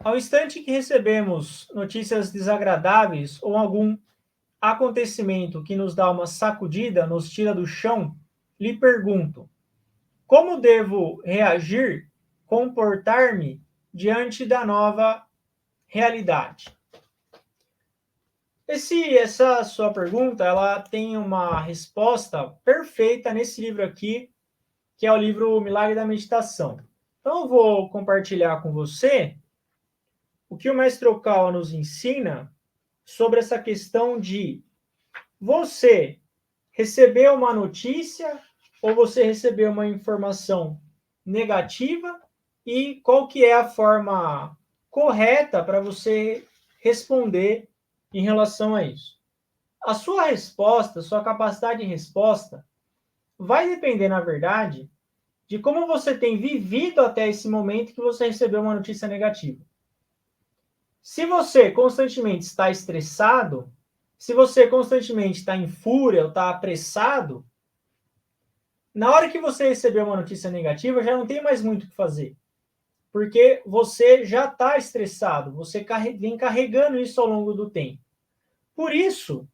Ao instante que recebemos notícias desagradáveis ou algum acontecimento que nos dá uma sacudida, nos tira do chão, lhe pergunto: como devo reagir, comportar-me diante da nova realidade? Essa sua pergunta, ela tem uma resposta perfeita nesse livro aqui, que é o livro Milagre da Meditação. Então, eu vou compartilhar com você o que o Mestre Okawa nos ensina sobre essa questão de você receber uma notícia ou você receber uma informação negativa e qual que é a forma correta para você responder em relação a isso. A sua resposta, sua capacidade de resposta, vai depender, na verdade, de como você tem vivido até esse momento que você recebeu uma notícia negativa. Se você constantemente está estressado, se você constantemente está em fúria ou está apressado, na hora que você receber uma notícia negativa, já não tem mais muito o que fazer. Porque você já está estressado, você vem carregando isso ao longo do tempo. Por isso,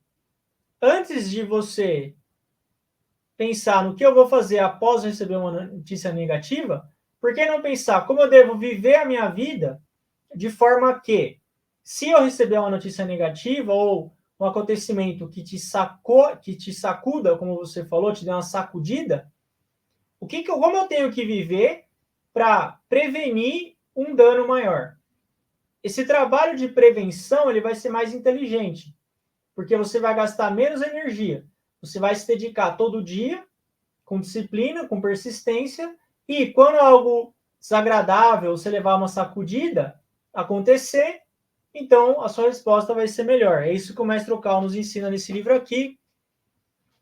antes de você pensar no que eu vou fazer após receber uma notícia negativa, por que não pensar como eu devo viver a minha vida de forma que, se eu receber uma notícia negativa ou um acontecimento que te sacuda, como você falou, te dê uma sacudida, como eu tenho que viver para prevenir um dano maior? Esse trabalho de prevenção ele vai ser mais inteligente, porque você vai gastar menos energia. Você vai se dedicar todo dia com disciplina, com persistência, e quando algo desagradável, você levar uma sacudida, acontecer, então a sua resposta vai ser melhor. É isso que o Mestre Okawa nos ensina nesse livro aqui,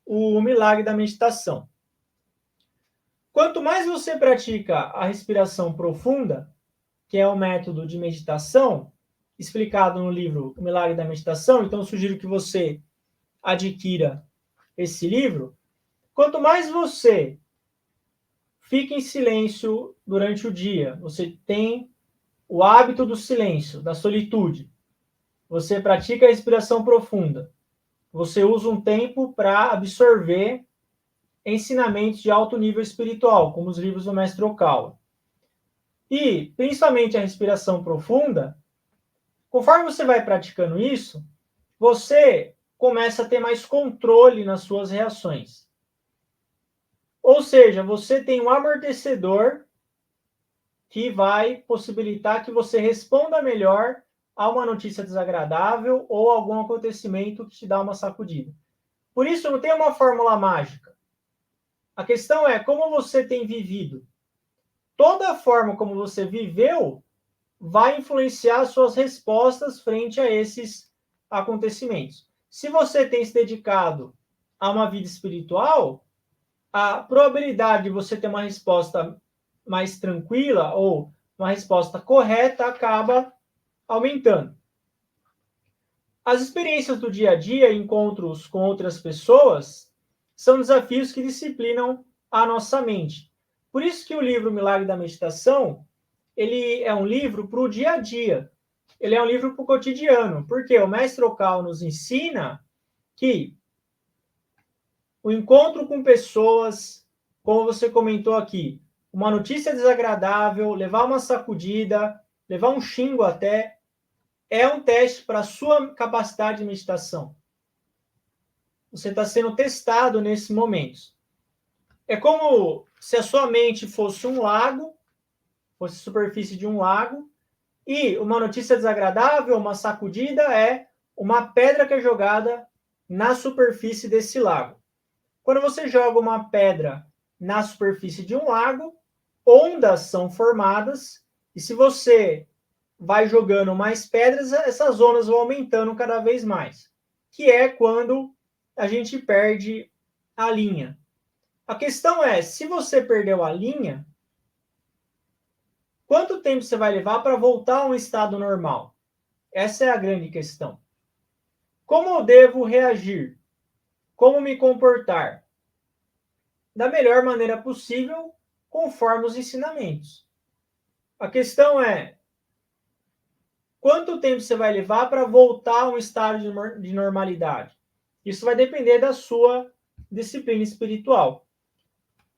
O Milagre da Meditação. Quanto mais você pratica a respiração profunda, que é o método de meditação, explicado no livro O Milagre da Meditação, então eu sugiro que você adquira esse livro. Quanto mais você fica em silêncio durante o dia, você tem o hábito do silêncio, da solitude, você pratica a respiração profunda, você usa um tempo para absorver ensinamentos de alto nível espiritual, como os livros do Mestre Okawa. E, principalmente a respiração profunda, conforme você vai praticando isso, você começa a ter mais controle nas suas reações. Ou seja, você tem um amortecedor que vai possibilitar que você responda melhor a uma notícia desagradável ou algum acontecimento que te dá uma sacudida. Por isso, não tem uma fórmula mágica. A questão é como você tem vivido. Toda a forma como você viveu vai influenciar suas respostas frente a esses acontecimentos. Se você tem se dedicado a uma vida espiritual, a probabilidade de você ter uma resposta mais tranquila ou uma resposta correta acaba aumentando. As experiências do dia a dia, encontros com outras pessoas, são desafios que disciplinam a nossa mente. Por isso que o livro Milagre da Meditação, ele é um livro para o dia a dia. Ele é um livro para o cotidiano. Porque o Mestre Okawa nos ensina que o encontro com pessoas, como você comentou aqui, uma notícia desagradável, levar uma sacudida, levar um xingo até, é um teste para a sua capacidade de meditação. Você está sendo testado nesses momentos. É como se a sua mente fosse um lago, fosse a superfície de um lago, e uma notícia desagradável, uma sacudida, é uma pedra que é jogada na superfície desse lago. Quando você joga uma pedra na superfície de um lago, ondas são formadas, e se você vai jogando mais pedras, essas ondas vão aumentando cada vez mais, que é quando a gente perde a linha. A questão é, se você perdeu a linha, quanto tempo você vai levar para voltar a um estado normal? Essa é a grande questão. Como eu devo reagir? Como me comportar? Da melhor maneira possível, conforme os ensinamentos. A questão é, quanto tempo você vai levar para voltar a um estado de normalidade? Isso vai depender da sua disciplina espiritual.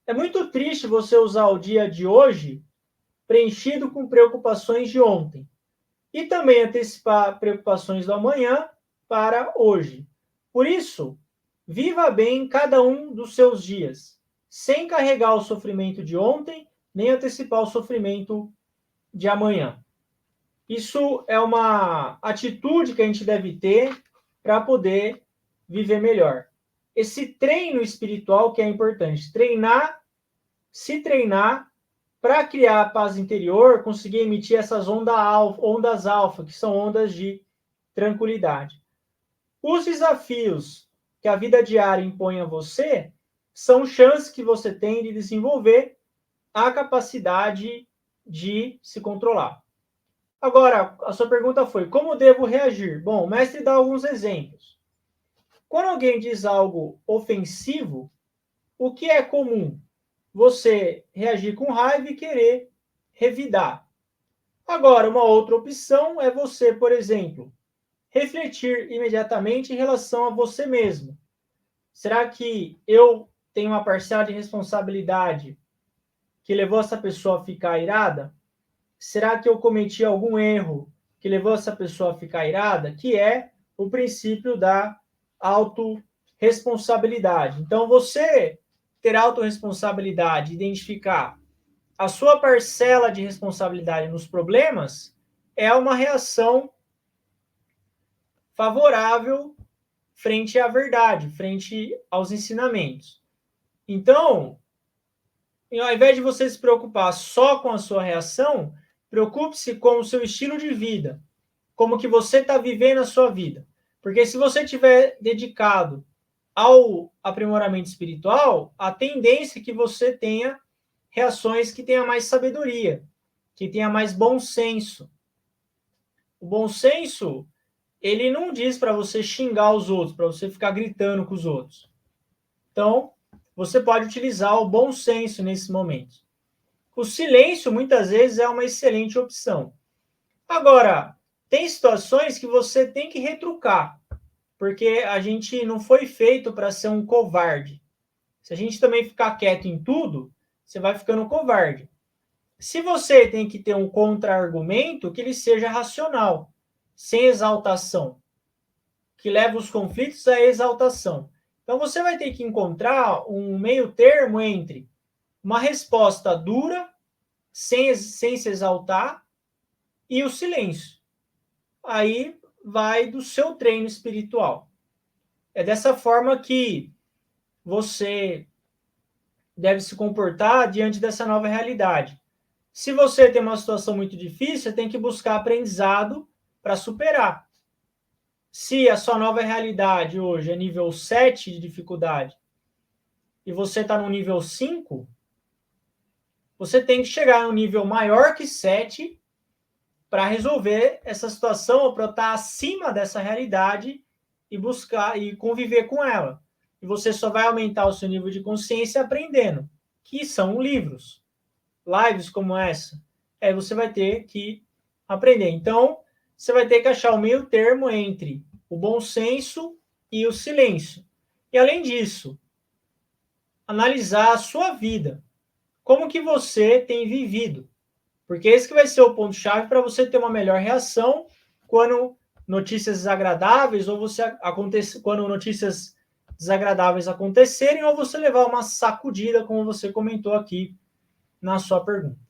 É muito triste você usar o dia de hoje preenchido com preocupações de ontem e também antecipar preocupações do amanhã para hoje. Por isso, viva bem cada um dos seus dias, sem carregar o sofrimento de ontem, nem antecipar o sofrimento de amanhã. Isso é uma atitude que a gente deve ter para poder viver melhor. Esse treino espiritual que é importante, se treinar para criar a paz interior, conseguir emitir essas ondas alfa, que são ondas de tranquilidade. Os desafios que a vida diária impõe a você são chances que você tem de desenvolver a capacidade de se controlar. Agora, a sua pergunta foi, como devo reagir? Bom, o mestre dá alguns exemplos. Quando alguém diz algo ofensivo, o que é comum? Você reagir com raiva e querer revidar. Agora, uma outra opção é você, por exemplo, refletir imediatamente em relação a você mesmo. Será que eu tenho uma parcela de responsabilidade que levou essa pessoa a ficar irada? Será que eu cometi algum erro que levou essa pessoa a ficar irada? Que é o princípio da autorresponsabilidade. Então, você ter autorresponsabilidade, identificar a sua parcela de responsabilidade nos problemas, é uma reação favorável frente à verdade, frente aos ensinamentos. Então, ao invés de você se preocupar só com a sua reação, preocupe-se com o seu estilo de vida, como que você está vivendo a sua vida. Porque se você estiver dedicado ao aprimoramento espiritual, a tendência é que você tenha reações que tenha mais sabedoria, que tenha mais bom senso. O bom senso, ele não diz para você xingar os outros, para você ficar gritando com os outros. Então, você pode utilizar o bom senso nesse momento. O silêncio, muitas vezes, é uma excelente opção. Agora, tem situações que você tem que retrucar, porque a gente não foi feito para ser um covarde. Se a gente também ficar quieto em tudo, você vai ficando covarde. Se você tem que ter um contra-argumento, que ele seja racional, sem exaltação, que leve os conflitos à exaltação. Então, você vai ter que encontrar um meio termo entre uma resposta dura, sem se exaltar, e o silêncio. Aí vai do seu treino espiritual. É dessa forma que você deve se comportar diante dessa nova realidade. Se você tem uma situação muito difícil, você tem que buscar aprendizado para superar. Se a sua nova realidade hoje é nível 7 de dificuldade e você está no nível 5, você tem que chegar no nível maior que 7 para resolver essa situação ou para estar acima dessa realidade e buscar e conviver com ela. E você só vai aumentar o seu nível de consciência aprendendo, que são livros. Lives como essa, você vai ter que aprender. Então, você vai ter que achar o meio termo entre o bom senso e o silêncio. E, além disso, analisar a sua vida. Como que você tem vivido? Porque esse que vai ser o ponto-chave para você ter uma melhor reação quando notícias desagradáveis quando notícias desagradáveis acontecerem ou você levar uma sacudida, como você comentou aqui na sua pergunta.